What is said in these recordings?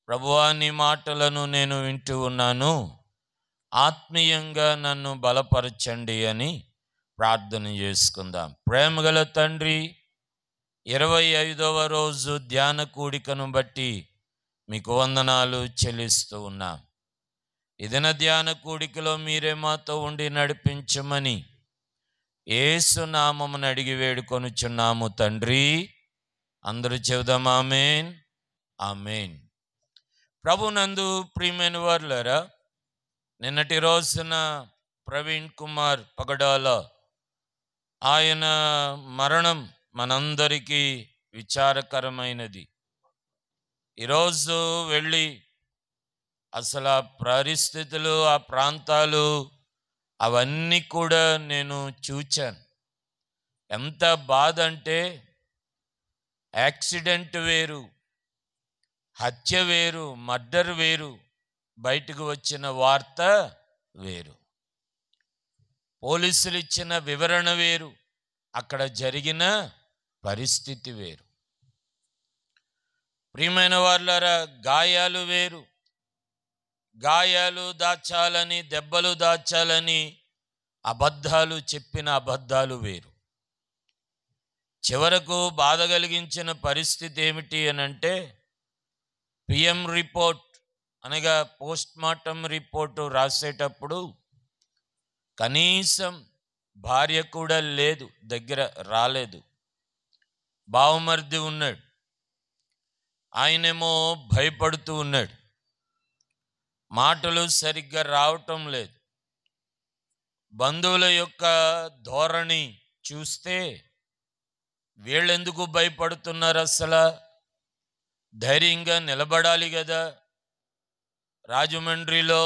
ప్రభువా, నీ మాటలను నేను వింటూ ఉన్నాను, ఆత్మీయంగా నన్ను బలపరచండి అని ప్రార్థన చేసుకుందాం. ప్రేమగల తండ్రి, 25వ రోజు ధ్యాన కూడికను బట్టి మీకు వందనాలు చెల్లిస్తూ ఉన్నాం. ఇదిన ధ్యాన కూడికలో మీరే మాతో ఉండి నడిపించమని యేసు నామమున అడిగి వేడుకొనుచున్నాము తండ్రి. అందరూ చెబుదాం ఆమేన్, ఆమేన్. ప్రభునందు ప్రియమైన వారులారా, నిన్నటి రోజున ప్రవీణ్ కుమార్ పగడాల ఆయన మరణం మనందరికీ విచారకరమైనది. ఈరోజు వెళ్ళి అసలు ఆ పరిస్థితులు, ఆ ప్రాంతాలు అవన్నీ కూడా నేను చూచాను. ఎంత బాధ అంటే, యాక్సిడెంట్ వేరు, హత్య వేరు, మర్డర్ వేరు, బయటకు వచ్చిన వార్త వేరు, పోలీసులు ఇచ్చిన వివరణ వేరు, అక్కడ జరిగిన పరిస్థితి వేరు. ప్రియమైన వారులారా, గాయాలు వేరు, గాయాలు దాచాలని, దెబ్బలు దాచాలని అబద్ధాలు చెప్పిన అబద్ధాలు వేరు. చివరకు బాధ కలిగించిన పరిస్థితి ఏమిటి అనంటే, పిఎం రిపోర్ట్ అనగా పోస్ట్ మార్టం రిపోర్టు రాసేటప్పుడు కనీసం భార్య కూడా లేదు, దగ్గర రాలేదు. బావమరిది ఉన్నాడు, ఆయనేమో భయపడుతూ ఉన్నాడు, మాటలు సరిగ్గా రావటం లేదు. బంధువుల యొక్క ధోరణి చూస్తే వీళ్ళెందుకు భయపడుతున్నారు? అసలు ధైర్యంగా నిలబడాలి కదా. రాజమండ్రిలో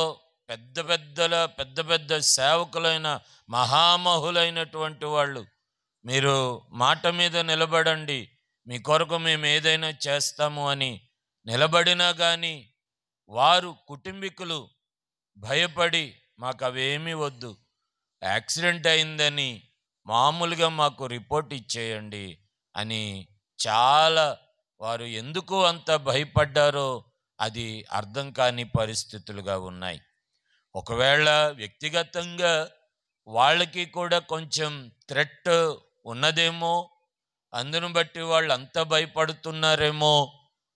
పెద్ద పెద్ద సేవకులైన మహామహులైనటువంటి వాళ్ళు, మీరు మాట మీద నిలబడండి, మీ కొరకు మేము ఏదైనా చేస్తాము అని నిలబడినా కానీ వారు కుటుంబీకులు భయపడి, మాకు అవేమీ వద్దు, యాక్సిడెంట్ అయిందని మామూలుగా మాకు రిపోర్ట్ ఇచ్చేయండి అని చాలా వారు ఎందుకు అంత భయపడ్డారో అది అర్థం కాని పరిస్థితులుగా ఉన్నాయి. ఒకవేళ వ్యక్తిగతంగా వాళ్ళకి కూడా కొంచెం థ్రెట్ ఉన్నదేమో, అందును బట్టి వాళ్ళు అంత భయపడుతున్నారేమో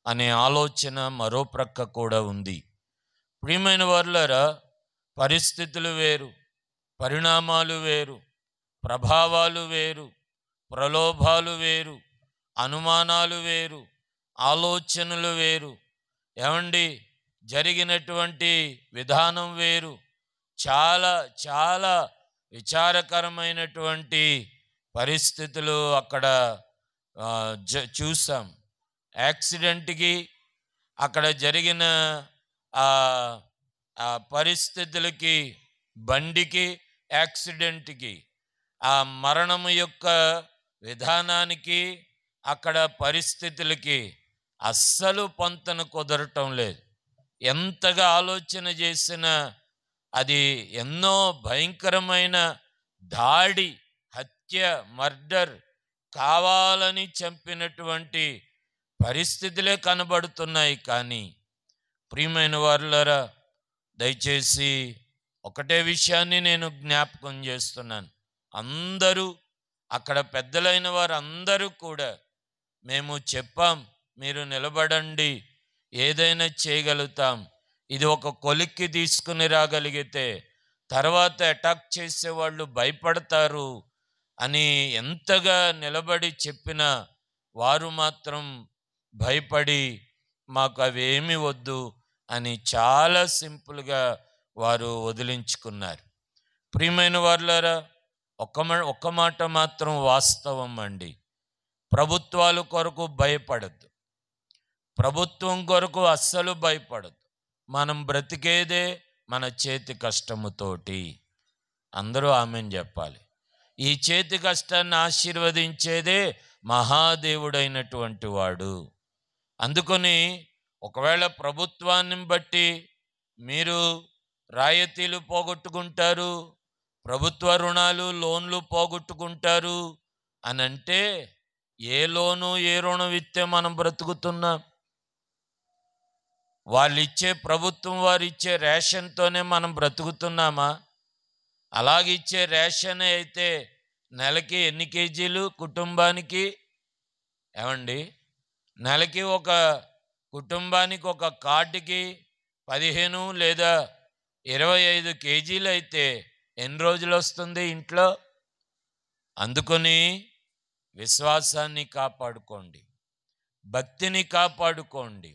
అనే ఆలోచన మరో ప్రక్క కూడా ఉంది. ప్రియమైన వారులారా, పరిస్థితులు వేరు, పరిణామాలు వేరు, ప్రభావాలు వేరు, ప్రలోభాలు వేరు, అనుమానాలు వేరు, ఆలోచనలు వేరు. ఏమండి, జరిగినటువంటి విధానం వేరు. చాలా చాలా విచారకరమైనటువంటి పరిస్థితులు అక్కడ చూసాం. యాక్సిడెంట్కి, అక్కడ జరిగిన పరిస్థితులకి, బండికి, యాక్సిడెంట్కి, ఆ మరణము యొక్క విధానానికి, అక్కడ పరిస్థితులకి అస్సలు పొంతన కుదరటం లేదు. ఎంతగా ఆలోచన చేసినా అది ఎన్నో భయంకరమైన దాడి, హత్య, మర్డర్, కావాలని చంపినటువంటి పరిస్థితులే కనబడుతున్నాయి. కానీ ప్రియమైన వారులారా, దయచేసి ఒకటే విషయాన్ని నేను జ్ఞాపకం చేస్తున్నాను. అందరూ, అక్కడ పెద్దలైన వారు అందరూ కూడా మేము చెప్పాం, మీరు నిలబడండి, ఏదైనా చేయగలుగుతాం, ఇది ఒక కొలిక్కి తీసుకుని రాగలిగితే తర్వాత అటాక్ చేసేవాళ్ళు భయపడతారు అని ఎంతగా నిలబడి చెప్పినా వారు మాత్రం భయపడి మాకు అవేమీ వద్దు అని చాలా సింపుల్గా వారు వదిలించుకున్నారు. ప్రియమైన వారులారా, ఒక్క మాట మాత్రం వాస్తవం అండి, ప్రభుత్వాల కొరకు భయపడద్దు, ప్రభుత్వం కొరకు అస్సలు భయపడద్దు. మనం బ్రతికేదే మన చేతి కష్టముతోటి. అందరూ ఆమెన్ చెప్పాలి. ఈ చేతి కష్టాన్ని ఆశీర్వదించేదే మహాదేవుడైనటువంటి వాడు. అందుకని ఒకవేళ ప్రభుత్వాన్ని బట్టి మీరు రాయితీలు పోగొట్టుకుంటారు, ప్రభుత్వ రుణాలు, లోన్లు పోగొట్టుకుంటారు అని అంటే, ఏ లోను, ఏ రుణం ఇస్తే మనం బ్రతుకుతున్నాం? ప్రభుత్వం వారు ఇచ్చే రేషన్తోనే మనం బ్రతుకుతున్నామా? అలాగిచ్చే రేషన్ అయితే నెలకి ఎన్ని కేజీలు కుటుంబానికి? ఏమండి, నెలకి ఒక కుటుంబానికి ఒక కార్డుకి 15 లేదా 25 కేజీలు అయితే ఎన్ని రోజులు వస్తుంది ఇంట్లో? అందుకని విశ్వాసాన్ని కాపాడుకోండి, భక్తిని కాపాడుకోండి,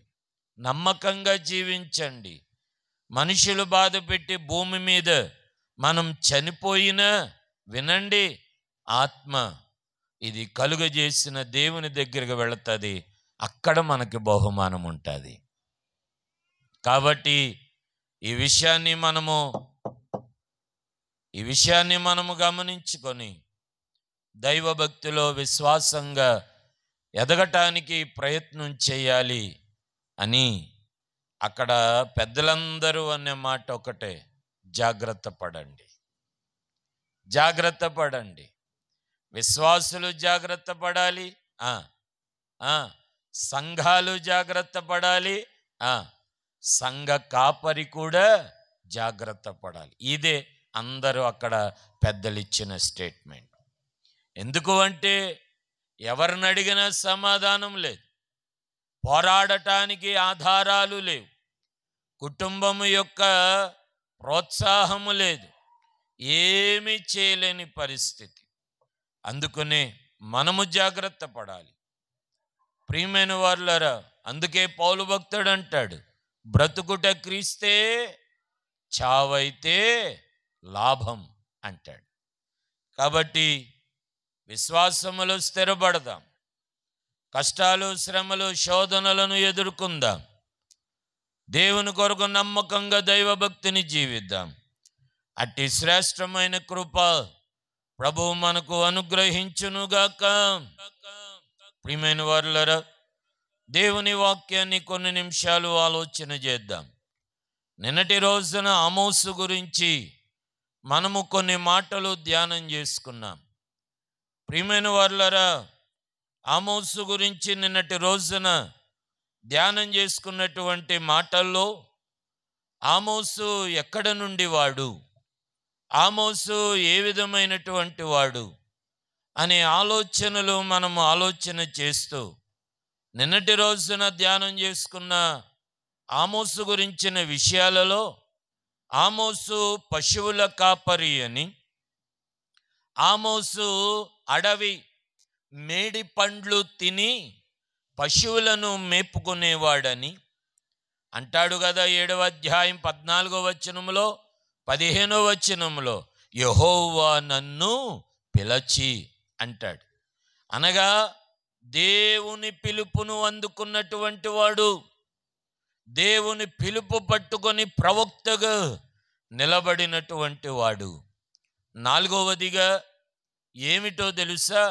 నమ్మకంగా జీవించండి. మనుషులు బాధ పెట్టి భూమి మీద మనం చనిపోయినా వినండి, ఆత్మ ఇది కలుగజేసిన దేవుని దగ్గరికి వెళుతుంది, అక్కడ మనకి బహుమానం ఉంటుంది. కాబట్టి ఈ విషయాన్ని మనము గమనించుకొని దైవభక్తిలో విశ్వాసంగా ఎదగటానికి ప్రయత్నం చేయాలి అని అక్కడ పెద్దలందరూ అనే మాట ఒకటే, జాగ్రత్త పడండి, జాగ్రత్త పడండి. విశ్వాసులు జాగ్రత్త పడాలి, సంఘాలు జాగ్రత్త పడాలి, సంఘ కాపరి కూడా జాగ్రత్త పడాలి. ఇదే అందరూ అక్కడ పెద్దలు ఇచ్చిన స్టేట్మెంట్. ఎందుకు అంటే ఎవరిని అడిగినా సమాధానం లేదు, పోరాడటానికి ఆధారాలు లేవు, కుటుంబము యొక్క ప్రోత్సాహము లేదు, ఏమీ చేయలేని పరిస్థితి. అందుకనే మనము జాగ్రత్త పడాలి. ప్రియమైన వారులారా, అందుకే పౌలు భక్తుడు అంటాడు, బ్రతుకుట క్రీస్తే, చావైతే లాభం అంటాడు. కాబట్టి విశ్వాసములో స్థిరపడదాం, కష్టాలు, శ్రమలు, శోధనలను ఎదుర్కొందాం, దేవుని కొరకు నమ్మకంగా దైవభక్తిని జీవిద్దాం. అట్టి శ్రేష్టమైన కృప ప్రభువు మనకు అనుగ్రహించునుగాక. ప్రియమైన వారులారా, దేవుని వాక్యాన్ని కొన్ని నిమిషాలు ఆలోచన చేద్దాం. నిన్నటి రోజున ఆమోసు గురించి మనము కొన్ని మాటలు ధ్యానం చేసుకున్నాం. ప్రియమైన వారులారా, ఆమోసు గురించి నిన్నటి రోజున ధ్యానం చేసుకున్నటువంటి మాటల్లో ఆమోసు ఎక్కడ నుండి వాడు, ఆమోసు ఏ విధమైనటువంటి వాడు అనే ఆలోచనలు మనము ఆలోచన చేస్తూ నిన్నటి రోజున ధ్యానం చేసుకున్న ఆమోసు గురించిన విషయాలలో ఆమోసు పశువుల కాపరి అని, ఆమోసు అడవి మేడి పండ్లు తిని పశువులను మేపుకునేవాడని అంటాడు కదా. 7వ అధ్యాయం 14వ వచనంలో 15వ వచనంలో యెహోవా నన్ను పిలచి అంటాడు. అనగా దేవుని పిలుపును అందుకున్నటువంటి వాడు, దేవుని పిలుపు పట్టుకొని ప్రవక్తగా నిలబడినటువంటి వాడు. 4వదిగా ఏమిటో తెలుసా?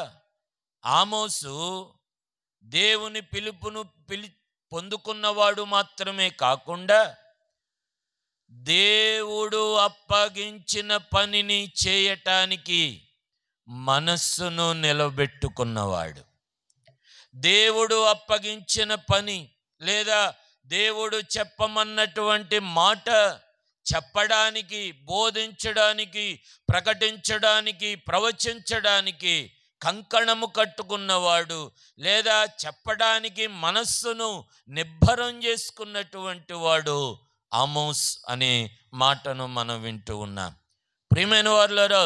ఆమోసు దేవుని పిలుపును పొందుకున్నవాడు మాత్రమే కాకుండా దేవుడు అప్పగించిన పనిని చేయటానికి మనస్సును నిలబెట్టుకున్నవాడు. దేవుడు అప్పగించిన పని లేదా దేవుడు చెప్పమన్నటువంటి మాట చెప్పడానికి, బోధించడానికి, ప్రకటించడానికి, ప్రవచించడానికి కంకణము కట్టుకున్నవాడు లేదా చెప్పడానికి మనస్సును నిబ్బరం చేసుకున్నటువంటి వాడు ఆమోస్ అనే మాటను మనం వింటూ ఉన్నాం. ప్రియమైన వారులారా,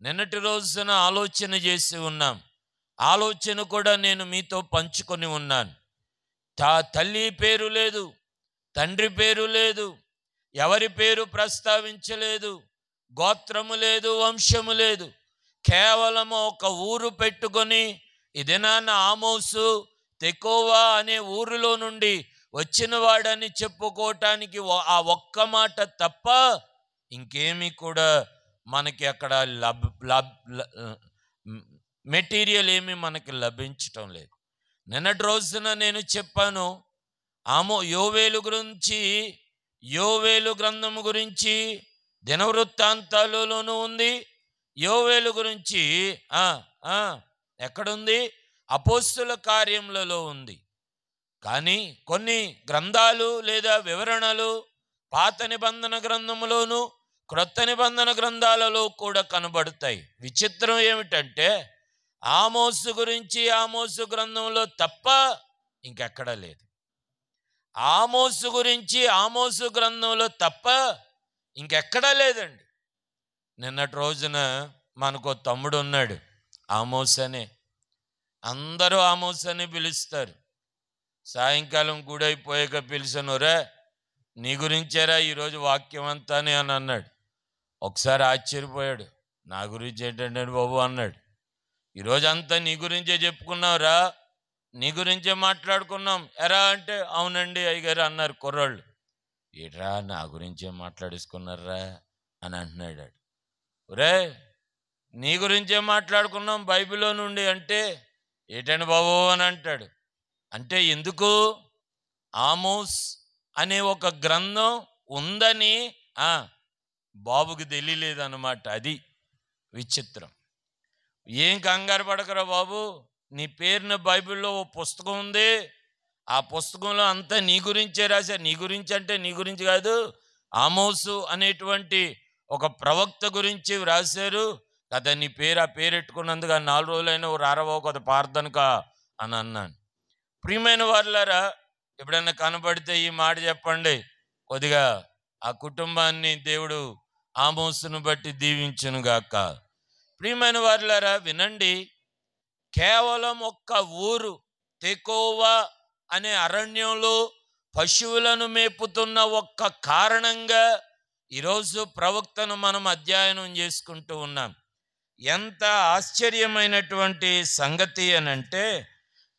నిన్నటి రోజున ఆలోచన చేసి ఉన్నాం. ఆలోచన కూడా నేను మీతో పంచుకొని ఉన్నాను. తల్లి పేరు లేదు, తండ్రి పేరు లేదు, ఎవరి పేరు ప్రస్తావించలేదు, గోత్రము లేదు, వంశము లేదు, కేవలము ఒక ఊరు పెట్టుకొని ఇదేనాన్న ఆమోసు తెకోవా అనే ఊరిలో నుండి వచ్చిన వాడని చెప్పుకోవటానికి ఆ ఒక్క మాట తప్ప ఇంకేమీ కూడా మనకి అక్కడ మెటీరియల్ ఏమీ మనకి లభించటం లేదు. నిన్నటి రోజున నేను చెప్పాను, యోవేలు గ్రంథము గురించి దినవృత్తాంతాలలోనూ ఉంది. యోవేలు గురించి ఎక్కడుంది? అపోస్తుల కార్యములలో ఉంది. కానీ కొన్ని గ్రంథాలు లేదా వివరణలు పాత నిబంధన గ్రంథములోను క్రొత్త నిబంధన గ్రంథాలలో కూడా కనబడతాయి. విచిత్రం ఏమిటంటే ఆమోసు గురించి ఆమోసు గ్రంథంలో తప్ప ఇంకెక్కడా లేదు. ఆమోసు గురించి ఆమోసు గ్రంథంలో తప్ప ఇంకెక్కడా లేదండి. నిన్నటి రోజున మనకు తమ్ముడు ఉన్నాడు, ఆమోస్ అనే. అందరూ ఆమోస్ అని పిలుస్తారు. సాయంకాలం గుడి అయిపోయాక పిలిచానురా, నీ గురించేరా ఈరోజు వాక్యం అంతా అని అన్నాడు. ఒకసారి ఆశ్చర్యపోయాడు. నా గురించి ఏంటంటే బాబు అన్నాడు. ఈరోజు అంతా నీ గురించే చెప్పుకున్నావురా, నీ గురించే మాట్లాడుకున్నాం ఎరా అంటే, అవునండి అయ్యగారు అన్నారు కుర్రాళ్ళు. ఏట్రా నా గురించే మాట్లాడేసుకున్నారా అని అంటున్నాడు. ఒరే నీ గురించే మాట్లాడుకున్నాం బైబిల్లో నుండి అంటే, ఏటండి బాబు అని అంటాడు. అంటే ఎందుకు? ఆమోస్ అనే ఒక గ్రంథం ఉందని బాబుకి తెలియలేదన్నమాట. అది విచిత్రం. ఏం కంగారు పడకరా బాబు, నీ పేరున బైబిల్లో ఓ పుస్తకం ఉంది, ఆ పుస్తకంలో అంతా నీ గురించే రాశారు. నీ గురించి అంటే నీ గురించి కాదు, ఆమోసు అనేటువంటి ఒక ప్రవక్త గురించి రాశారు కదా. నీ పేరు ఆ పేరు పెట్టుకున్నందుకు 4 రోజులైనా ఓ రారవో కొద్ది ప్రార్థనక అని అన్నాను. ప్రియమైన వారులారా, ఎప్పుడైనా కనబడితే ఈ మాట చెప్పండి, కొద్దిగా ఆ కుటుంబాన్ని దేవుడు ఆమోసును బట్టి దీవించునుగాక. ప్రియమైన వారులారా వినండి, కేవలం ఒక్క ఊరు తెకోవా అనే అరణ్యంలో పశువులను మేపుతున్న ఒక్క కారణంగా ఈరోజు ప్రవక్తను మనం అధ్యయనం చేసుకుంటూ ఉన్నాం. ఎంత ఆశ్చర్యమైనటువంటి సంగతి అనంటే,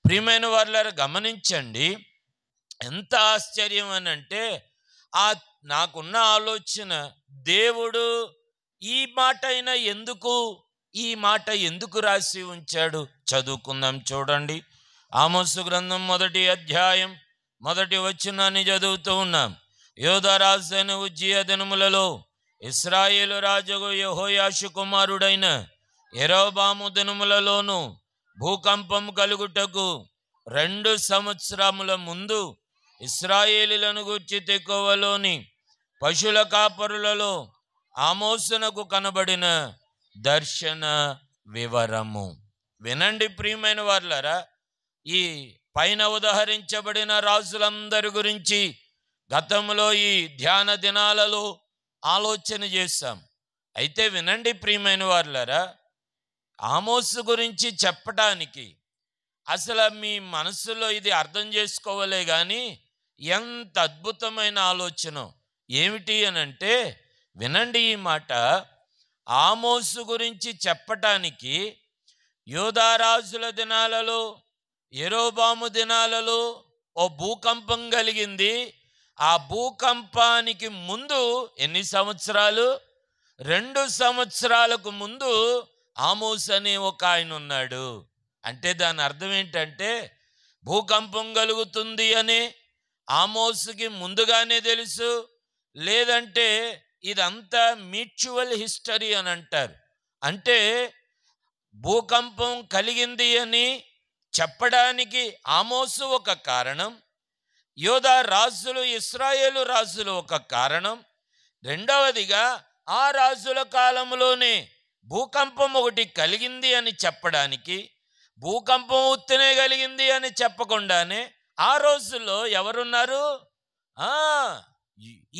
ప్రియమైన వారులారా గమనించండి, ఎంత ఆశ్చర్యం అనంటే, నాకున్న ఆలోచన, దేవుడు ఈ మాట ఎందుకు రాసి ఉంచాడు? చదువుకుందాం. చూడండి, ఆమోసు గ్రంథం 1వ అధ్యాయం 1వ వచనాన్ని చదువుతూ ఉన్నాం. యోధా రాజైన ఉజ్జియా దినములలో ఇశ్రాయేలు రాజుగు యెహోయాషు కుమారుడైన యెరోబాము దినములలోను భూకంపం కలుగుటకు 2 సంవత్సరముల ముందు ఇశ్రాయేలీలను గూర్చి తెకోవలోని పశువుల కాపరులలో ఆమోసునకు కనబడిన దర్శన వివరము. వినండి ప్రియమైన వారులారా, ఈ పైన ఉదహరించబడిన రాజులందరి గురించి గతంలో ఈ ధ్యాన దినాలలో ఆలోచన చేశాం. అయితే వినండి ప్రియమైన వారులారా, ఆమోసు గురించి చెప్పటానికి అసలు మీ మనసులో ఇది అర్థం చేసుకోవాలే కానీ ఎంత అద్భుతమైన ఆలోచన ఏమిటి అనంటే, వినండి ఈ మాట. ఆమోసు గురించి చెప్పటానికి యోధారాజుల దినాలలో, యెరోబాము దినాలలో ఓ భూకంపం కలిగింది. ఆ భూకంపానికి ముందు ఎన్ని సంవత్సరాలు? 2 సంవత్సరాలకు ముందు ఆమోస్ అనే ఒక ఆయన ఉన్నాడు. అంటే దాని అర్థం ఏంటంటే, భూకంపం కలుగుతుంది అని ఆమోసుకి ముందుగానే తెలుసు, లేదంటే ఇదంతా మ్యూచువల్ హిస్టరీ అని అంటారు. అంటే భూకంపం కలిగింది అని చెప్పడానికి ఆమోసు ఒక కారణం, యోధా రాజులు ఇశ్రాయేలు రాజులు ఒక కారణం, రెండవదిగా ఆ రాజుల కాలంలోనే భూకంపం ఒకటి కలిగింది అని చెప్పడానికి, భూకంపం ఉత్తనే కలిగింది అని చెప్పకుండానే ఆ రోజుల్లో ఎవరున్నారు?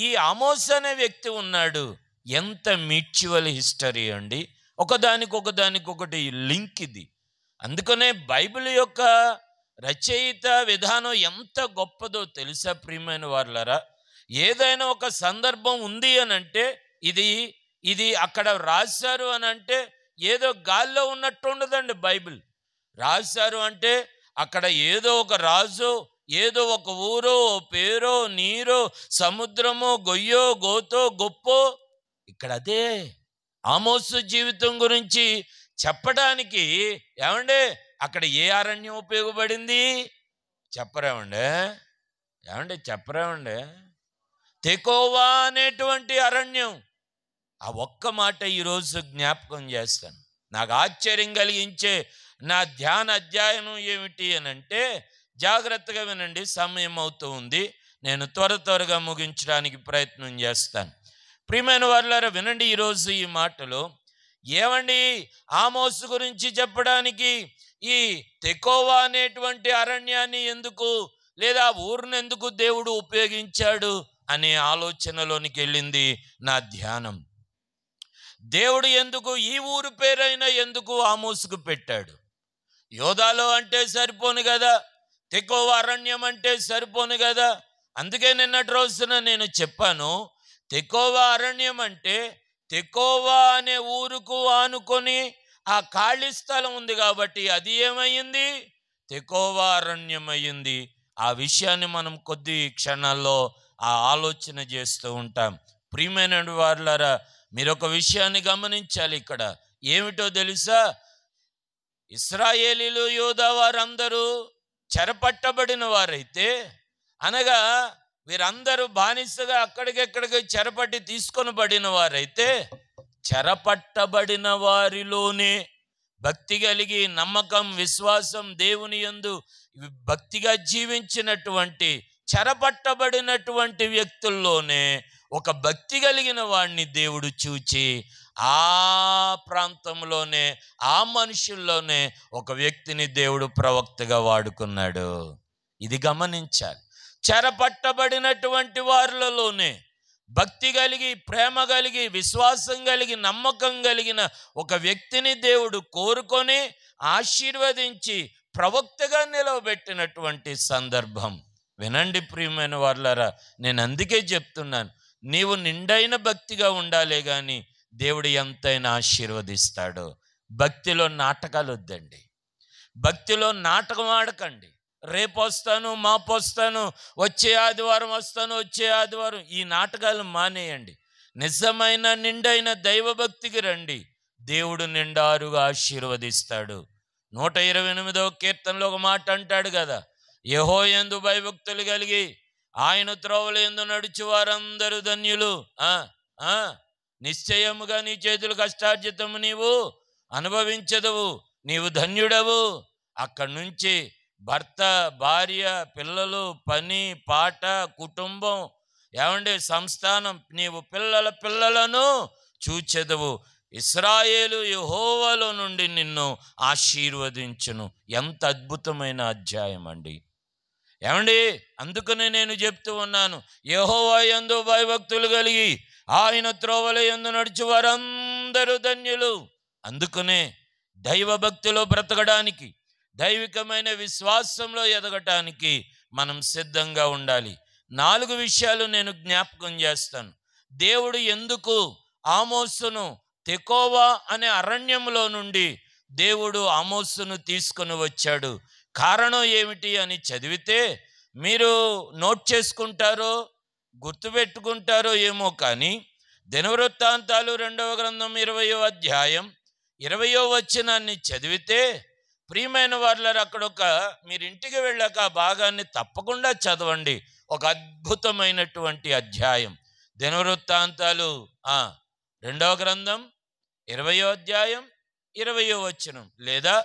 ఈ ఆమోస్ అనే వ్యక్తి ఉన్నాడు. ఎంత మ్యూచువల్ హిస్టరీ అండి, ఒకదానికొకటి లింక్ ఇది. అందుకనే బైబిల్ యొక్క రచయిత విధానం ఎంత గొప్పదో తెలుసా ప్రియమైన వారులారా. ఏదైనా ఒక సందర్భం ఉంది అని అంటే ఇది అక్కడ రాశారు అని అంటే ఏదో గాల్లో ఉన్నట్టు ఉండదండి. బైబిల్ రాశారు అంటే అక్కడ ఏదో ఒక రాజు, ఏదో ఒక ఊరో, పేరో, నీరో, సముద్రమో, గొయ్యో, గోతో, గొప్పో. ఇక్కడ అదే ఆమోసు జీవితం గురించి చెప్పడానికి ఏమండే అక్కడ ఏ అరణ్యం ఉపయోగపడింది? చెప్పరేమండే తెకోవా అనేటువంటి అరణ్యం. ఆ ఒక్క మాట ఈరోజు జ్ఞాపకం చేస్తాను. నాకు ఆశ్చర్యం కలిగించే నా ధ్యాన అధ్యయనం ఏమిటి అని అంటే, జాగ్రత్తగా వినండి, సమయం అవుతూ ఉంది. నేను త్వరగా ముగించడానికి ప్రయత్నం చేస్తాను. ప్రియమైన వారులారా, వినండి ఈరోజు ఈ మాటలు. ఏమండి, ఆమోసు గురించి చెప్పడానికి ఈ తెకోవా అనేటువంటి అరణ్యాన్ని ఎందుకు, లేదా ఊరిని ఎందుకు దేవుడు ఉపయోగించాడు అనే ఆలోచనలోనికి వెళ్ళింది నా ధ్యానం. దేవుడు ఎందుకు ఈ ఊరు పేరైనా ఎందుకు ఆమోసుకు పెట్టాడు? యోధాలో అంటే సరిపోను కదా, తెకోవా అరణ్యం అంటే సరిపోను కదా. అందుకే నిన్నటి రోజున నేను చెప్పాను, తెకోవా అరణ్యం అంటే తెకోవా అనే ఊరుకు ఆనుకొని ఆ ఖాళీ స్థలం ఉంది కాబట్టి అది ఏమయ్యింది? తెకోవా అరణ్యం అయ్యింది. ఆ విషయాన్ని మనం కొద్ది క్షణాల్లో ఆ ఆలోచన చేస్తూ ఉంటాం. ప్రియమైన వారులారా, మీరు ఒక విషయాన్ని గమనించాలి. ఇక్కడ ఏమిటో తెలుసా? ఇశ్రాయేలీలు, యూదా వారందరూ చెరపట్టబడిన వారైతే, అనగా వీరందరూ బానిసగా అక్కడికెక్కడికి చెరపట్టి తీసుకొని పడిన వారైతే, చెరపట్టబడిన వారిలోనే భక్తి కలిగి నమ్మకం, విశ్వాసం, దేవుని యందు భక్తిగా జీవించినటువంటి చెరపట్టబడినటువంటి వ్యక్తుల్లోనే ఒక భక్తి కలిగిన వాడిని దేవుడు చూచి ఆ ప్రాంతంలోనే, ఆ మనుషుల్లోనే ఒక వ్యక్తిని దేవుడు ప్రవక్తగా వాడుకున్నాడు. ఇది గమనించాలి. చెరపట్టబడినటువంటి వారిలోనే భక్తి కలిగి, ప్రేమ కలిగి, విశ్వాసం కలిగి, నమ్మకం కలిగిన ఒక వ్యక్తిని దేవుడు కోరుకొని ఆశీర్వదించి ప్రవక్తగా నిలవబెట్టినటువంటి సందర్భం. వినండి ప్రియమైన వారులారా, నేను అందుకే చెప్తున్నాను, నీవు నిండైన భక్తిగా ఉండాలే కానీ దేవుడు ఎంతైనా ఆశీర్వదిస్తాడు. భక్తిలో నాటకాలు వద్దండి, భక్తిలో నాటకం ఆడకండి. రేపు వస్తాను, మాపు వస్తాను, వచ్చే ఆదివారం వస్తాను, వచ్చే ఆదివారం, ఈ నాటకాలు మానేయండి. నిజమైన నిండైన దైవభక్తికి రండి, దేవుడు నిండారుగా ఆశీర్వదిస్తాడు. 128వ కీర్తనలో ఒక మాట అంటాడు కదా, యెహోవాయందు భయభక్తులు కలిగి ఆయన త్రోవల యందు నడుచు వారందరూ ధన్యులు. నిశ్చయముగా నీ చేతులు కష్టార్జితము నీవు అనుభవించదవు, నీవు ధన్యుడవు. అక్కడి నుంచి భర్త, భార్య, పిల్లలు, పని పాట, కుటుంబం, ఏమంటే సంస్థానం, నీవు పిల్లలను చూచెదవు. ఇశ్రాయేలు యెహోవాలో నుండి నిన్ను ఆశీర్వదించును. ఎంత అద్భుతమైన అధ్యాయం అండి. ఏమండి, అందుకనే నేను చెప్తూ ఉన్నాను, యెహోవా యందు భయభక్తులు కలిగి ఆయన త్రోవల యందు నడుచు వారందరూ ధన్యులు. అందుకనే దైవభక్తిలో బ్రతకడానికి, దైవికమైన విశ్వాసంలో ఎదగటానికి మనం సిద్ధంగా ఉండాలి. 4 విషయాలు నేను జ్ఞాపకం చేస్తాను. దేవుడు ఎందుకు ఆమోసును తెకోవా అనే అరణ్యంలో నుండి దేవుడు ఆమోసును తీసుకొని వచ్చాడు, కారణం ఏమిటి అని చదివితే మీరు నోట్ చేసుకుంటారో గుర్తుపెట్టుకుంటారో ఏమో కానీ, దినవృత్తాంతాలు 2వ గ్రంథం 20వ అధ్యాయం 20వ వచనాన్ని చదివితే, ప్రియమైన వారులారా, అక్కడ మీరు ఇంటికి వెళ్ళాక ఆ భాగాన్ని తప్పకుండా చదవండి. ఒక అద్భుతమైనటువంటి అధ్యాయం. దినవృత్తాంతాలు 2వ గ్రంథం 20వ అధ్యాయం 20వ వచనం, లేదా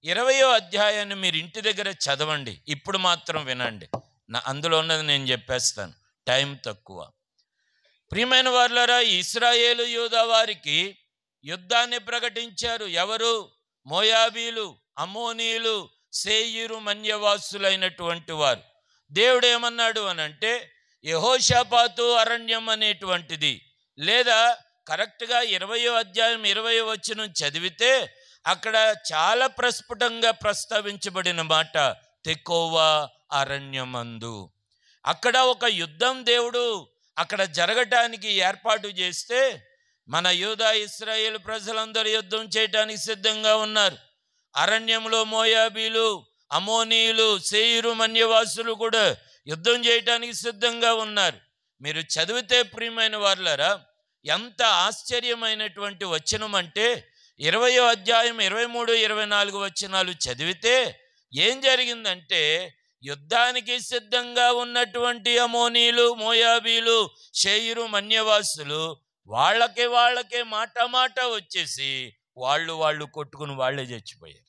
20వ అధ్యాయాన్ని మీరు ఇంటి దగ్గర చదవండి. ఇప్పుడు మాత్రం వినండి, అందులో ఉన్నది నేను చెప్పేస్తాను, టైం తక్కువ. ప్రియమైన వారులారా, ఇశ్రాయేలు యూదా వారికి యుద్ధాన్ని ప్రకటించారు. ఎవరు? మోయాబీలు, అమ్మోనీయులు, సేయీరు మన్యవాసులైనటువంటి వారు. దేవుడు ఏమన్నాడు అనంటే, యెహోషాపాతు అరణ్యం అనేటువంటిది, లేదా కరెక్ట్గా 20వ అధ్యాయం 20వ వచనం చదివితే అక్కడ చాలా ప్రస్ఫుటంగా ప్రస్తావించబడిన మాట తెకోవా అరణ్యమందు. అక్కడ ఒక యుద్ధం దేవుడు అక్కడ జరగటానికి ఏర్పాటు చేస్తే, మన యూదా ఇశ్రాయేలు ప్రజలందరూ యుద్ధం చేయటానికి సిద్ధంగా ఉన్నారు. అరణ్యంలో మోయాబీలు, అమోనీయులు, సేయీరు మన్యవాసులు కూడా యుద్ధం చేయటానికి సిద్ధంగా ఉన్నారు. మీరు చదివితే ప్రియమైన వారులారా, ఎంత ఆశ్చర్యమైనటువంటి వచనం అంటే, 20వ అధ్యాయం 23, 24 వచనాలు చదివితే ఏం జరిగిందంటే, యుద్ధానికి సిద్ధంగా ఉన్నటువంటి అమోనీయులు, మోయాబీలు, సేయీరు మన్యవాసులు వాళ్ళకే మాట వచ్చేసి వాళ్ళు కొట్టుకుని వాళ్ళే చచ్చిపోయారు.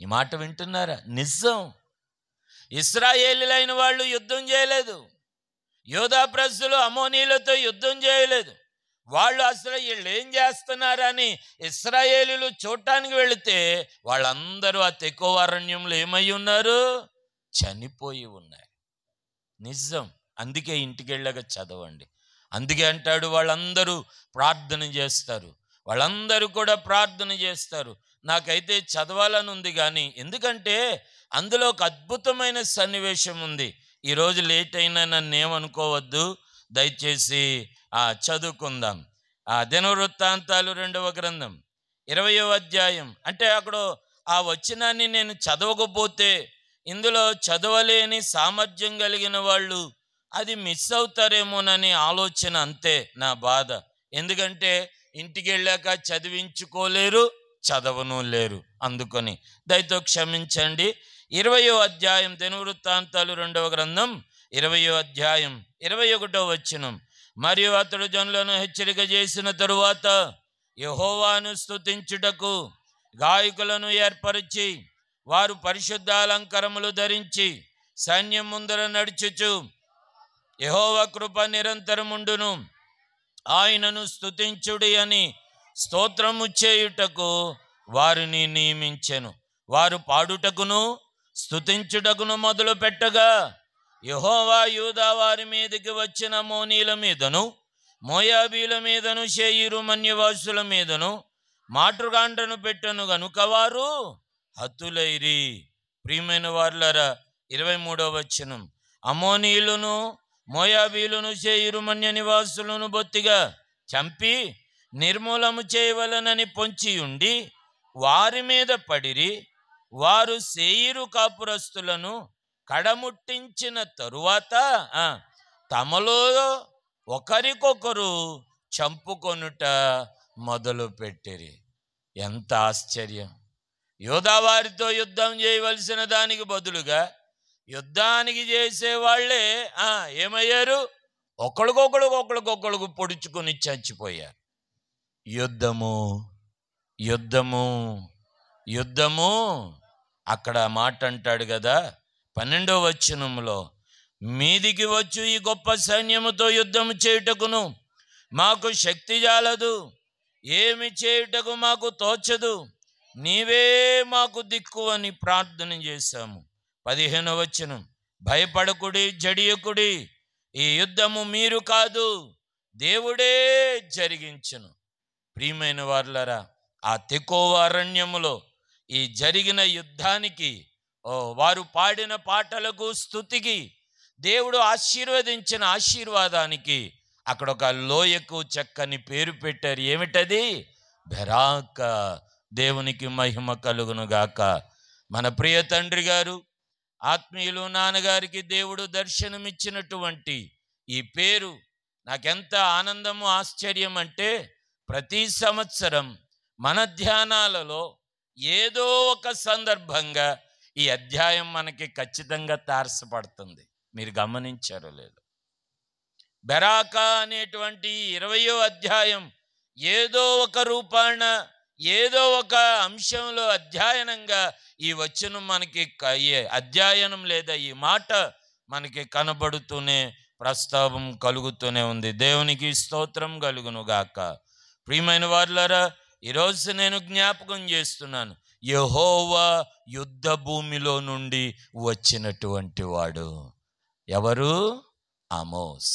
ఈ మాట వింటున్నారా? నిజం. ఇశ్రాయేలీలైన వాళ్ళు యుద్ధం చేయలేదు. యోధా ప్రజలు అమోనీలతో యుద్ధం చేయలేదు. వాళ్ళు అసలు వీళ్ళు ఏం చేస్తున్నారని ఇశ్రాయేలీలు చూడటానికి వెళితే వాళ్ళందరూ ఆ తెకోవ అరణ్యంలో ఏమై ఉన్నారు? చనిపోయి ఉన్నారు. నిజం. అందుకే ఇంటికి వెళ్ళాక చదవండి. అందుకే అంటాడు వాళ్ళందరూ ప్రార్థన చేస్తారు. వాళ్ళందరూ కూడా ప్రార్థన చేస్తారు. నాకైతే చదవాలని ఉంది కానీ, ఎందుకంటే అందులో ఒక అద్భుతమైన సన్నివేశం ఉంది. ఈరోజు లేట్ అయినా నన్ను ఏమనుకోవద్దు, దయచేసి చదువుకుందాం. దినవృత్తాంతాలు 2వ గ్రంథం 20వ అధ్యాయం. అంటే అక్కడ ఆ వచనాన్ని నేను చదవకపోతే, ఇందులో చదవలేని సామర్థ్యం కలిగిన వాళ్ళు అది మిస్ అవుతారేమోనని ఆలోచన, అంతే నా బాధ. ఎందుకంటే ఇంటికి వెళ్ళాక చదివించుకోలేరు, చదవను లేరు. అందుకొని దయతో క్షమించండి. 20వ అధ్యాయం దినవృత్తాంతాలు 2వ గ్రంథం 20వ అధ్యాయం 21వ వచనం. మరియు అతడు జనులను హెచ్చరిక చేసిన తరువాత యెహోవాను స్తుతించుటకు గాయకులను ఏర్పరిచి, వారు పరిశుద్ధ అలంకరములు ధరించి సైన్యం ముందర నడుచుచు యెహోవా కృప నిరంతరముండును, ఆయనను స్తుతించుడి అని స్తోత్రము చేయుటకు వారిని నియమించెను. వారు పాడుటకును స్తుతించుటకును మొదలు పెట్టగా, యెహోవా యూదా వారి మీదకి వచ్చిన అమోనీల మీదను, మోయాబీల మీదను, శేయీరు మన్యవాసుల మీదను మాటుగాండ్రను పెట్టెను గనుక వారు హతులైరి. ప్రియమైన వారులారా, 23వ వచనం. అమోనీయులను, మోయాబీలను, శేయీరు మన్య నివాసులను బొత్తిగా చంపి నిర్మూలము చేయవలనని పొంచి ఉండి వారి మీద పడిరి. వారు శేయీరు కాపురస్తులను కడముట్టించిన తరువాత తమలో ఒకరికొకరు చంపుకొనుట మొదలు పెట్టిరి. ఎంత ఆశ్చర్యం! యోధా వారితో యుద్ధం చేయవలసిన దానికి బదులుగా యుద్ధానికి చేసేవాళ్లే ఏమయ్యారు? ఒకళ్ళకొకళ్ళకు పొడుచుకొని చచ్చిపోయారు. యుద్ధము యుద్ధము యుద్ధము. అక్కడ మాట అంటాడు కదా 12వ వచనంలో, మీదికి వచ్చు ఈ గొప్ప సైన్యముతో యుద్ధము చేయుటకును మాకు శక్తి జాలదు, ఏమి చేయుటకు మాకు తోచదు, నీవే మాకు దిక్కు అని ప్రార్థన చేశాము. 15వ వచనం. భయపడకుడి, జడియకుడి, ఈ యుద్ధము మీరు కాదు, దేవుడే జరిగించును. ప్రియమైన వారులారా, ఆ తెకోవ అరణ్యములో ఈ జరిగిన యుద్ధానికి, వారు పాడిన పాటలకు, స్తుతికి, దేవుడు ఆశీర్వదించిన ఆశీర్వాదానికి అక్కడ ఒక లోయకు చక్కని పేరు పెట్టారు. ఏమిటది? బెరాక. దేవునికి మహిమ కలుగును గాక. మన ప్రియ తండ్రి గారు, ఆత్మీయులు నాన్నగారికి దేవుడు దర్శనమిచ్చినటువంటి ఈ పేరు నాకెంత ఆనందము, ఆశ్చర్యం అంటే, ప్రతి సంవత్సరం మన ధ్యానాలలో ఏదో ఒక సందర్భంగా ఈ అధ్యాయం మనకి ఖచ్చితంగా తారసపడుతుంది. మీరు గమనించారో లేదు? బెరాకా అనేటువంటి 20వ అధ్యాయం ఏదో ఒక రూపాన, ఏదో ఒక అంశంలో అధ్యయనంగా ఈ వచనం మనకి, అధ్యయనం లేదా ఈ మాట మనకి కనబడుతూనే, ప్రస్తావం కలుగుతూనే ఉంది. దేవునికి స్తోత్రం కలుగును గాక. ప్రియమైన వారులారా, ఈరోజు నేను జ్ఞాపకం చేస్తున్నాను, యెహోవా యుద్ధ భూమిలో నుండి వచ్చినటువంటి వాడు ఎవరు? ఆమోస్.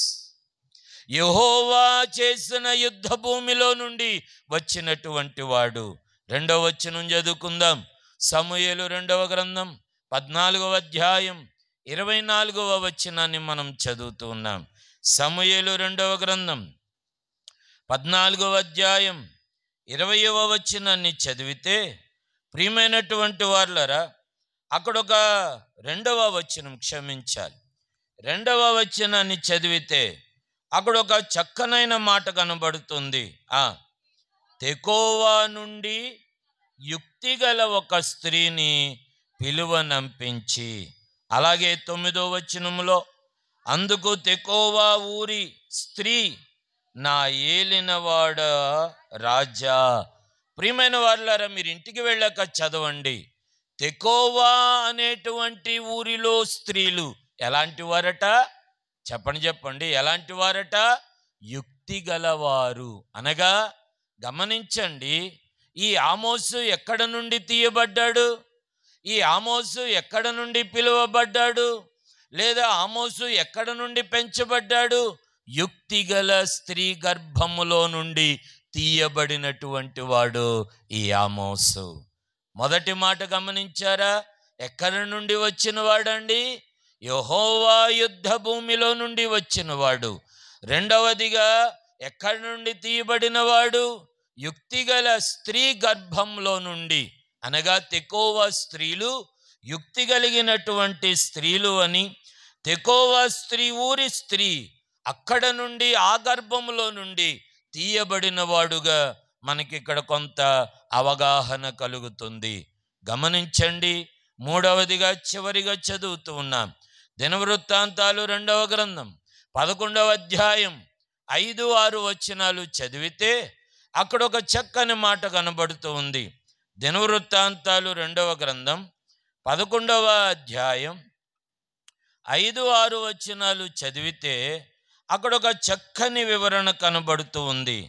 యెహోవా చేసిన యుద్ధ భూమిలో నుండి వచ్చినటువంటి వాడు. 2వ వచనం చదువుకుందాం. సమూయేలు 2వ గ్రంథం 14వ అధ్యాయం 24వ వచనాన్ని మనం చదువుతూ ఉన్నాం. సమూయేలు 2వ గ్రంథం 14వ అధ్యాయం 20వ వచనాన్ని చదివితే, ప్రియమైనటువంటి వారులారా, అక్కడ ఒక 2వ వచనం, క్షమించాలి, 2వ వచనాన్ని చదివితే అక్కడ ఒక చక్కనైన మాట కనబడుతుంది. తెకోవా నుండి యుక్తి గల ఒక స్త్రీని పిలువనంపించి. అలాగే 9వ వచనంలో, అందుకు తెకోవా ఊరి స్త్రీ, నా ఏలినవాడ రాజా. ప్రియమైన వారులారా, మీరు ఇంటికి వెళ్ళాక చదవండి. తెకోవా అనేటువంటి ఊరిలో స్త్రీలు ఎలాంటి వారట? చెప్పండి ఎలాంటి వారట? యుక్తి గలవారు. అనగా గమనించండి, ఈ ఆమోసు ఎక్కడ నుండి తీయబడ్డాడు? ఈ ఆమోసు ఎక్కడ నుండి పిలువబడ్డాడు? లేదా ఆమోసు ఎక్కడ నుండి పెంచబడ్డాడు? యుక్తిగల స్త్రీ గర్భములో నుండి తీయబడినటువంటి వాడు ఈ ఆమోసు. మొదటి మాట గమనించారా? ఎక్కడి నుండి వచ్చిన వాడండి? యెహోవా యుద్ధ భూమిలో నుండి వచ్చినవాడు. రెండవదిగా ఎక్కడి నుండి తీయబడిన వాడు? యుక్తిగల స్త్రీ గర్భంలో నుండి. అనగా తెకోవా స్త్రీలు యుక్తి కలిగినటువంటి స్త్రీలు అని. తెకోవా స్త్రీ ఊరి స్త్రీ, అక్కడ నుండి ఆ గర్భంలో నుండి తీయబడిన వాడుగా మనకిక్కడ కొంత అవగాహన కలుగుతుంది. గమనించండి. మూడవదిగా చివరిగా చదువుతూ ఉన్నాం. దినవృత్తాంతాలు 2వ గ్రంథం 11వ అధ్యాయం 5-6 వచనాలు చదివితే అక్కడ ఒక చక్కని మాట కనబడుతూ ఉంది. దినవృత్తాంతాలు 2వ గ్రంథం 11వ అధ్యాయం 5-6 వచనాలు చదివితే అక్కడ ఒక చక్కని వివరణ కనబడుతూ ఉంది.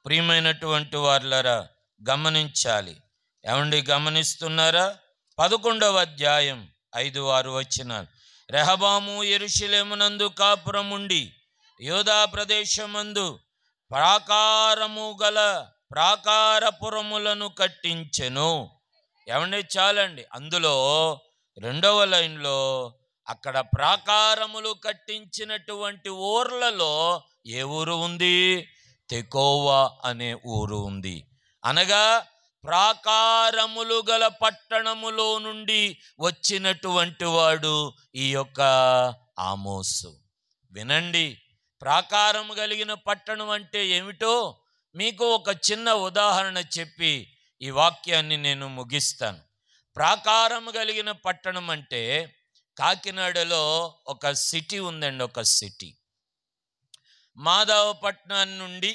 ప్రియమైనటువంటి వారులారా గమనించాలి. ఏమండి, గమనిస్తున్నారా? 11వ అధ్యాయం 5-6 వచనాలు. రెహబాము యెరూషలేమునందు కాపురముండి యూదా ప్రదేశమందు ప్రాకారము గల ప్రాకారపురములను కట్టించెను. ఏమండి, చాలండి. అందులో 2వ లైన్లో అక్కడ ప్రాకారములు కట్టించినటువంటి ఊర్లలో ఏ ఊరు ఉంది? తెకోవా అనే ఊరు ఉంది. అనగా ప్రాకారములు గల పట్టణములో నుండి వచ్చినటువంటి వాడు ఈ యొక్క ఆమోసు. వినండి, ప్రాకారము కలిగిన పట్టణం అంటే ఏమిటో మీకు ఒక చిన్న ఉదాహరణ చెప్పి ఈ వాక్యాన్ని నేను ముగిస్తాను. ప్రాకారము కలిగిన పట్టణం అంటే కాకినాడలో ఒక సిటీ ఉందండి. ఒక సిటీ మాధవపట్నం నుండి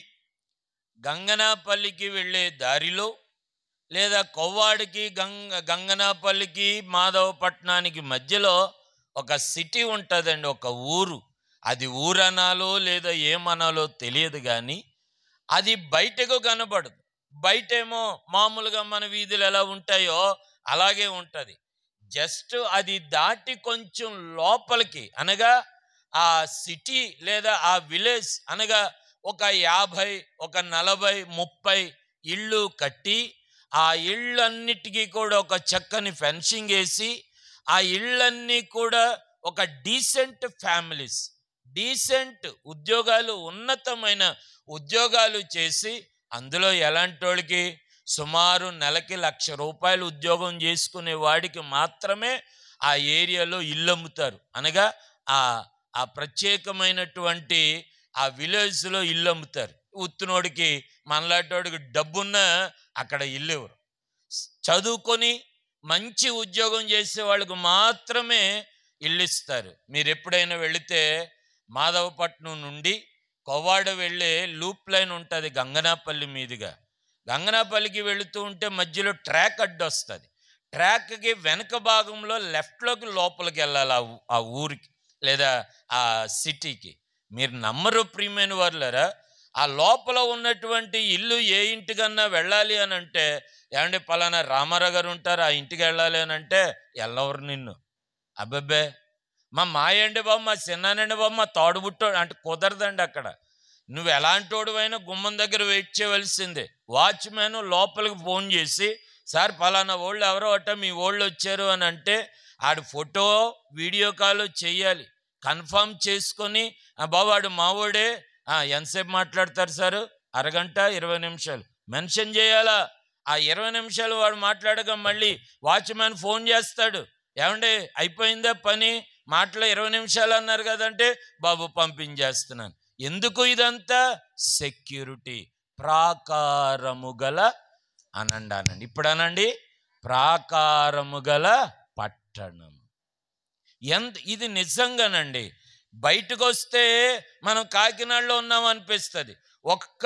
గంగనాపల్లికి వెళ్ళే దారిలో, లేదా కొవ్వాడికి గంగనాపల్లికి మాధవపట్నానికి మధ్యలో ఒక సిటీ ఉంటుందండి. ఒక ఊరు. అది ఊరనాలో లేదా ఏమనాలో తెలియదు, కానీ అది బయటకు కనబడదు. బయటేమో మామూలుగా మన వీధులు ఎలా ఉంటాయో అలాగే ఉంటుంది. జస్ట్ అది దాటి కొంచెం లోపలికి, అనగా ఆ సిటీ లేదా ఆ విలేజ్ అనగా ఒక 50, ఒక 40, 30 ఇళ్ళు కట్టి, ఆ ఇళ్ళన్నిటికీ కూడా ఒక చక్కని ఫెన్సింగ్ వేసి, ఆ ఇళ్ళన్నీ కూడా ఒక డీసెంట్ ఫ్యామిలీస్, డీసెంట్ ఉద్యోగాలు, ఉన్నతమైన ఉద్యోగాలు చేసి, అందులో ఎలాంటి వాళ్ళకి? సుమారు నెలకి ₹1,00,000 ఉద్యోగం చేసుకునే వాడికి మాత్రమే ఆ ఏరియాలో ఇల్లు అమ్ముతారు. అనగా ఆ ప్రత్యేకమైనటువంటి ఆ విలేజ్లో ఇల్లు అమ్ముతారు. ఉత్తునోడికి, మనలాంటోడికి డబ్బున్న అక్కడ ఇల్లు ఎవరు? చదువుకొని మంచి ఉద్యోగం చేసే వాళ్ళకు మాత్రమే ఇల్లు ఇస్తారు. మీరు ఎప్పుడైనా వెళితే మాధవపట్నం నుండి కొవ్వాడ వెళ్ళే లూప్ లైన్ ఉంటుంది గంగనాపల్లి మీదుగా. గంగనాపల్లికి వెళుతూ ఉంటే మధ్యలో ట్రాక్ అడ్డొస్తుంది. ట్రాక్కి వెనక భాగంలో లెఫ్ట్లోకి లోపలికి వెళ్ళాలి ఆ ఊరికి లేదా ఆ సిటీకి. మీరు నమ్మరు ప్రియమైన వాళ్ళరా, ఆ లోపల ఉన్నటువంటి ఇల్లు ఏ ఇంటికన్నా వెళ్ళాలి అని అంటే, ఏమంటే పలానా రామారావు గారు ఉంటారు, ఆ ఇంటికి వెళ్ళాలి అని అంటే వెళ్ళవరు నిన్ను. అబ్బబ్బే, మా మాయండి బాబు, మా చిన్నానండి బాబు, మా తోడుబుట్టోడు అంటే కుదరదండి. అక్కడ నువ్వు ఎలాంటోడువైనా గుమ్మం దగ్గర వెయిట్ చేయవలసిందే. వాచ్మెన్ లోపలికి ఫోన్ చేసి, సార్ పలానా వాళ్ళు ఎవరో అట్ట మీ వాళ్ళు వచ్చారు అని అంటే ఆడు ఫోటో వీడియో కాల్ చేయాలి. కన్ఫర్మ్ చేసుకొని, బాబు ఆడు మావోడే, ఎంతసేపు మాట్లాడతారు సార్? అరగంట 20 నిమిషాలు మెన్షన్ చేయాలా. ఆ 20 నిమిషాలు వాడు మాట్లాడగా మళ్ళీ వాచ్మెన్ ఫోన్ చేస్తాడు, ఏమంటే అయిపోయిందా పని, మాటలో 20 నిమిషాలు అన్నారు కదంటే, బాబు పంపించేస్తున్నాను. ఎందుకు ఇదంతా? సెక్యూరిటీ. ప్రాకారము గల అనండి, ఇప్పుడు అనండి, ప్రాకారము గల పట్టణం. ఇది నిజంగానండి. బయటకు వస్తే మనం కాకినాడలో ఉన్నాం అనిపిస్తుంది. ఒక్క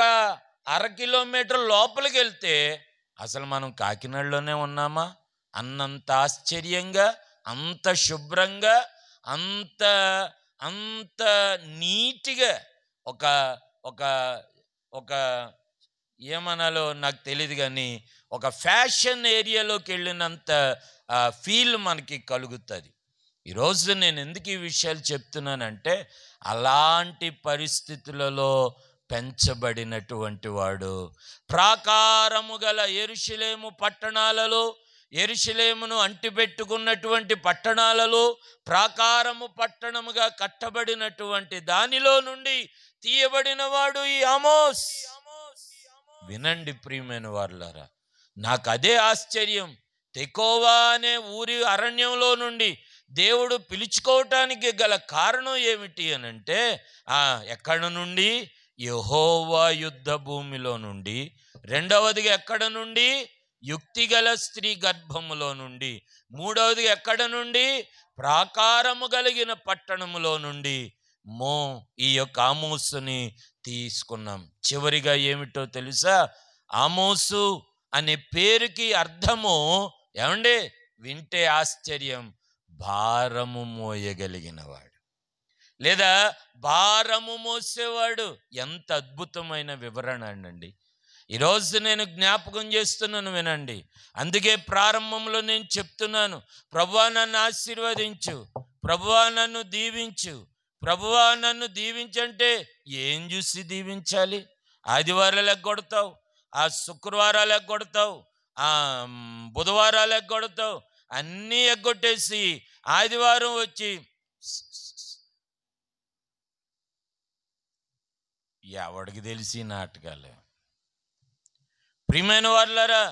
1/2 కిలోమీటర్ లోపలికి వెళ్తే అసలు మనం కాకినాడలోనే ఉన్నామా అన్నంత ఆశ్చర్యంగా, అంత శుభ్రంగా, అంత అంత నీట్గా ఒక ఒక ఒక ఏమనాలో నాకు తెలియదు, కానీ ఒక ఫ్యాషన్ ఏరియాలోకి వెళ్ళినంత ఫీల్ మనకి కలుగుతుంది. ఈరోజు నేను ఎందుకు ఈ విషయాలు చెప్తున్నానంటే, అలాంటి పరిస్థితులలో పెంచబడినటువంటి వాడు, ప్రాకారము గల యెరూషలేము పట్టణాలలో, యెరూషలేమును అంటిపెట్టుకున్నటువంటి పట్టణాలలో, ప్రాకారము పట్టణముగా కట్టబడినటువంటి దానిలో నుండి తీయబడిన వాడు ఈ ఆమోస్. వినండి ప్రియమైన వారులారా, నాకు అదే ఆశ్చర్యం. తెకోవా అనే ఊరి అరణ్యంలో నుండి దేవుడు పిలుచుకోవటానికి గల కారణం ఏమిటి అనంటే, ఎక్కడ నుండి? యెహోవా యుద్ధ భూమిలో నుండి. రెండవదిగా ఎక్కడ నుండి? యుక్తిగల స్త్రీ గర్భములో నుండి. మూడవదిగా ఎక్కడ నుండి? ప్రాకారము కలిగిన పట్టణములో నుండి ఈ యొక్క ఆమోసుని తీసుకున్నాం. చివరిగా ఏమిటో తెలుసా? ఆమోసు అనే పేరుకి అర్థము ఏమండి? వింటే ఆశ్చర్యం, భారము మోయగలిగినవాడు లేదా భారము మోసేవాడు. ఎంత అద్భుతమైన వివరణ అండి. ఈరోజు నేను జ్ఞాపకం చేస్తున్నాను, వినండి. అందుకే ప్రారంభంలో నేను చెప్తున్నాను, ప్రభువా నన్ను ఆశీర్వదించు, ప్రభువా నన్ను దీవించు. ప్రభువా నన్ను దీవించంటే ఏం చూసి దీవించాలి? ఆదివారాలు ఎగ్గొడతావు, శుక్రవారాలు ఎగ్గొడతావు, బుధవారాలు ఎగ్గొడతావు, అన్నీ ఎగ్గొట్టేసి ఆదివారం వచ్చి ఎవడికి తెలిసి నాటకాలు. ప్రియమైన వాళ్ళారా,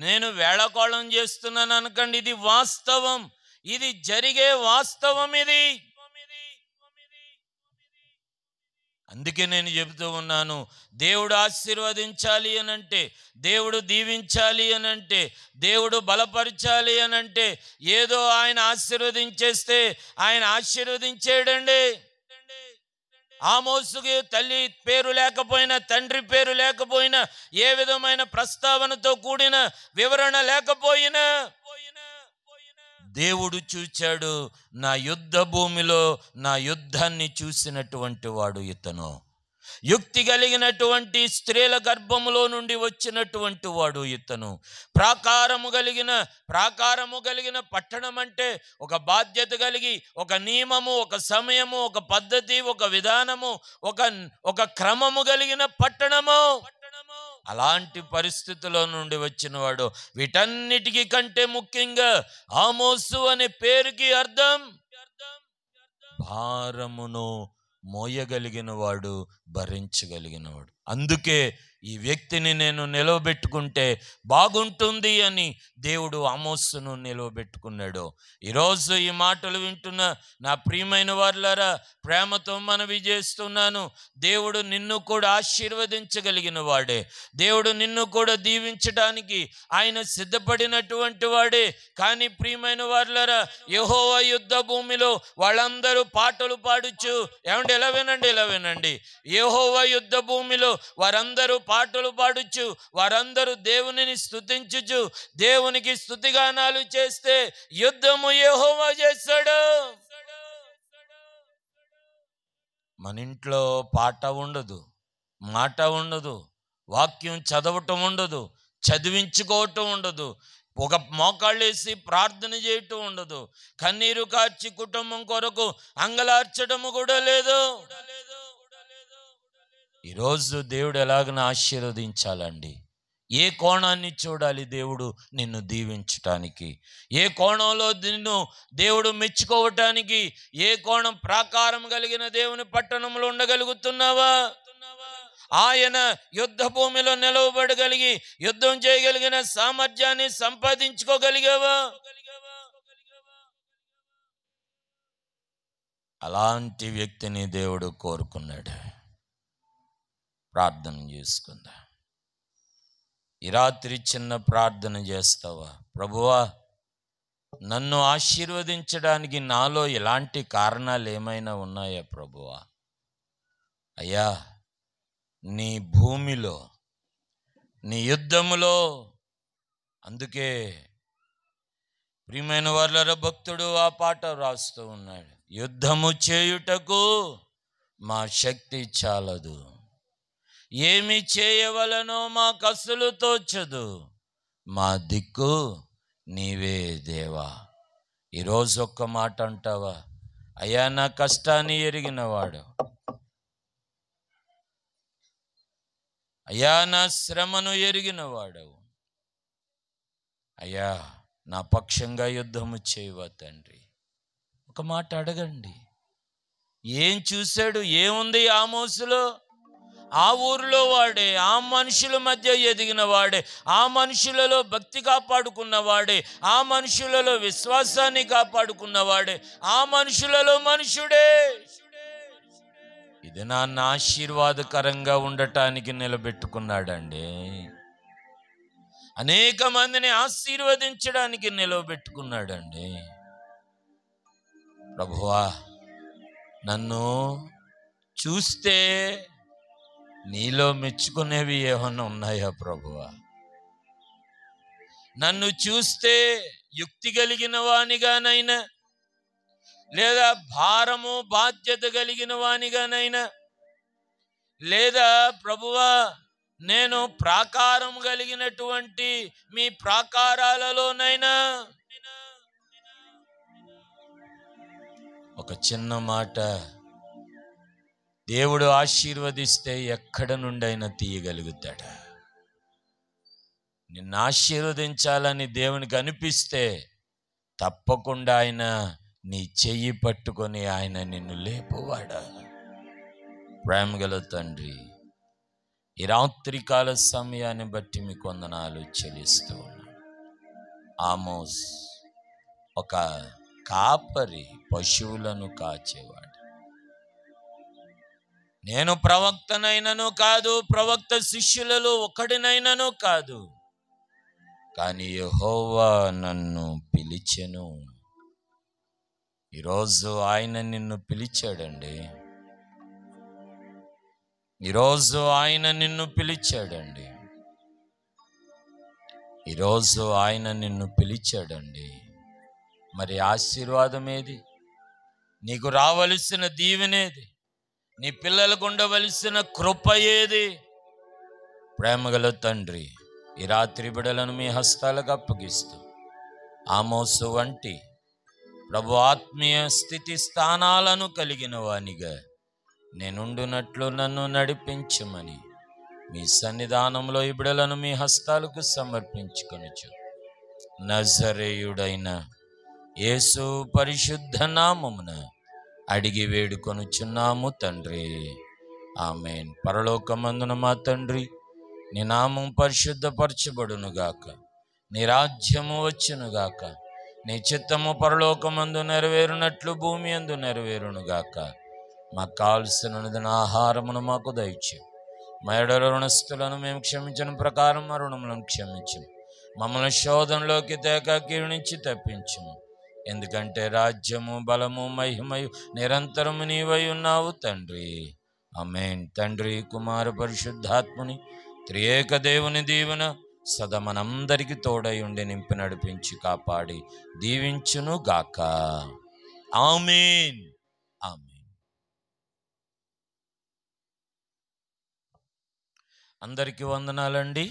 నేను వేళకోళం చేస్తున్నాను అనకండి, ఇది వాస్తవం, ఇది జరిగే వాస్తవం ఇది. అందుకే నేను చెబుతూ ఉన్నాను, దేవుడు ఆశీర్వదించాలి అనంటే, దేవుడు దీవించాలి అనంటే, దేవుడు బలపరచాలి అనంటే, ఏదో ఆయన ఆశీర్వదించేస్తే ఆయన ఆశీర్వదించేయడండి. ఆమోసుకి తల్లి పేరు లేకపోయినా, తండ్రి పేరు లేకపోయినా, ఏ విధమైన ప్రస్తావనతో కూడిన వివరణ లేకపోయినా, దేవుడు చూచాడు. నా యుద్ధ భూమిలో నా యుద్ధాన్ని చూసినటువంటి వాడు ఇతను. యుక్తి కలిగినటువంటి స్త్రీల గర్భములో నుండి వచ్చినటువంటి వాడు ఇతను. ప్రాకారము కలిగిన పట్టణం అంటే ఒక బాధ్యత కలిగి, ఒక నియమము, ఒక సమయము, ఒక పద్ధతి, ఒక విధానము, ఒక క్రమము కలిగిన పట్టణము. అలాంటి పరిస్థితుల్లో నుండి వచ్చినవాడు. వీటన్నిటికీ కంటే ముఖ్యంగా ఆమోసు అనే పేరుకి అర్థం భారమును మోయగలిగిన వాడు, భరించగలిగిన వాడు. అందుకే ఈ వ్యక్తిని నేను నిలవబెట్టుకుంటే బాగుంటుంది అని దేవుడు ఆమోసును నిలవబెట్టుకున్నాడు. ఈరోజు ఈ మాటలు వింటున్న నా ప్రియమైన వారులారా, ప్రేమతో మనవి చేస్తున్నాను, దేవుడు నిన్ను కూడా ఆశీర్వదించగలిగిన వాడే. దేవుడు నిన్ను కూడా దీవించడానికి ఆయన సిద్ధపడినటువంటి వాడే. కానీ ప్రియమైన వారులారా, యెహోవా యుద్ధ భూమిలో వాళ్ళందరూ పాటలు పాడుచు, ఏమంటే ఇలా వినండి, యెహోవా యుద్ధ భూమిలో వారందరూ పాటలు పాడుచు, వారందరూ దేవునిని స్తుతించుచు, దేవునికి స్తుతిగానాలు చేస్తే యుద్ధము యెహోవా చేస్తాడు. మన ఇంట్లో పాట ఉండదు, మాట ఉండదు, వాక్యం చదవటం ఉండదు, చదివించుకోవటం ఉండదు, ఒక మోకాళ్ళేసి ప్రార్థన చేయటం ఉండదు, కన్నీరు కార్చి కుటుంబం కొరకు అంగలార్చడము కూడా లేదు. ఈరోజు దేవుడు ఎలాగన ఆశీర్వదించాలండి? ఏ కోణాన్ని చూడాలి దేవుడు నిన్ను దీవించటానికి? ఏ కోణంలో నిన్ను దేవుడు మెచ్చుకోవటానికి? ఏ కోణం? ప్రాకారం కలిగిన దేవుని పట్టణంలో ఉండగలుగుతున్నావా? ఆయన యుద్ధ భూమిలో నిలవబడగలిగి యుద్ధం చేయగలిగిన సామర్థ్యాన్ని సంపాదించుకోగలిగావా? అలాంటి వ్యక్తిని దేవుడు కోరుకున్నాడు. ప్రార్థన చేసుకుందా. ఈ రాత్రి చిన్న ప్రార్థన చేస్తావా? ప్రభువా, నన్ను ఆశీర్వదించడానికి నాలో ఎలాంటి కారణాలు ఏమైనా ఉన్నాయా ప్రభువా? అయ్యా, నీ భూమిలో, నీ యుద్ధములో, అందుకే ప్రియమైన వారలారా, భక్తుడు ఆ పాట రాస్తూ ఉన్నాడు. యుద్ధము చేయుటకు మా శక్తి చాలదు, ఏమి చేయవలనో మాకు అసలు తోచదు, మా దిక్కు నీవే దేవా. ఈరోజు ఒక్క మాట అంటావా? అయ్యా, నా కష్టాన్ని ఎరిగినవాడు, అయ్యా నా శ్రమను ఎరిగినవాడవు, అయ్యా నా పక్షంగా యుద్ధము చేయవా తండ్రి. ఒక మాట అడగండి. ఏం చూశాడు? ఏముంది ఆమోసులో? ఆ ఊరిలో వాడే, ఆ మనుషుల మధ్య ఎదిగిన వాడే, ఆ మనుషులలో భక్తి కాపాడుకున్నవాడే, ఆ మనుషులలో విశ్వాసాన్ని కాపాడుకున్నవాడే, ఆ మనుషులలో మనుషుడే. ఇది నాన్న ఆశీర్వాదకరంగా ఉండటానికి నిలబెట్టుకున్నాడండి. అనేక మందిని ఆశీర్వదించడానికి నిలవబెట్టుకున్నాడండి. ప్రభువా, నన్ను చూస్తే నీలో మెచ్చుకునేవి ఏమన్నా ఉన్నాయా ప్రభువా? నన్ను చూస్తే యుక్తి కలిగిన వానిగానైనా, లేదా భారము బాధ్యత కలిగిన వానిగానైనా, లేదా ప్రభువా నేను ప్రాకారం కలిగినటువంటి మీ ప్రాకారాలలోనైనా. ఒక చిన్న మాట, దేవుడు ఆశీర్వదిస్తే ఎక్కడ నుండైనా తీయగలుగుతాడా? నిన్ను ఆశీర్వదించాలని దేవునికి అనిపిస్తే తప్పకుండా ఆయన నీ చెయ్యి పట్టుకొని ఆయన నిన్ను లేపువాడా. ప్రేమగల తండ్రి, ఈ రాత్రికాల సమయాన్ని బట్టి మీకు వందనాలు చెల్లిస్తూ ఉన్నాను. ఆమోస్ ఒక కాపరి, పశువులను కాచేవాడు. నేను ప్రవక్తనైనను కాదు, ప్రవక్త శిష్యులలో ఒకడినైనను కాదు, కానీ యెహోవా నన్ను పిలిచెను. ఈరోజు ఆయన నిన్ను పిలిచాడండి. ఈరోజు ఆయన నిన్ను పిలిచాడండి. ఈరోజు ఆయన నిన్ను పిలిచాడండి. మరి ఆశీర్వాదం ఏది? నీకు రావలసిన దీవెనేది? నీ పిల్లలకు ఉండవలసిన కృప ఏది? ప్రేమగల తండ్రి, ఈ రాత్రి బిడలను మీ హస్తాలకు అప్పగిస్తూ ఆమోసు వంటి ప్రభు ఆత్మీయ స్థితి స్థానాలను కలిగిన వానిగా నేనుండునట్లు నన్ను నడిపించమని మీ సన్నిధానంలో ఈ బిడలను మీ హస్తాలకు సమర్పించుకొనుచు నజరేయుడైన యేసు పరిశుద్ధ నామమున అడిగి వేడుకొనుచున్నాము తండ్రి, ఆమేన్. పరలోకమందున మా తండ్రి, నీ నామం పరిశుద్ధపరచబడునుగాక, నీ రాజ్యము వచ్చునుగాక, నీ చిత్తము పరలోకమందు నెరవేరునట్లు భూమి యందు నెరవేరునుగాక. మాకు కావలసిన ఆహారమును మాకు దయచేయు. మా ఎడల రుణస్థులను మేము క్షమించిన ప్రకారం మా రుణములను క్షమించుము. మమ్మల్ని శోధనలోకి తేక కీడు నుంచి తప్పించుము. ఎందుకంటే రాజ్యము, బలము, మహిమయు నిరంతరము నీవై ఉన్నావు తండ్రి, ఆమేన్. తండ్రి, కుమార, పరిశుద్ధాత్ముని త్రియేక దేవుని దీవెన సదా మనందరికీ తోడై ఉండి నింపి నడిపించి కాపాడి దీవించును గాక. ఆమేన్, ఆమేన్. అందరికీ వందనాలండి.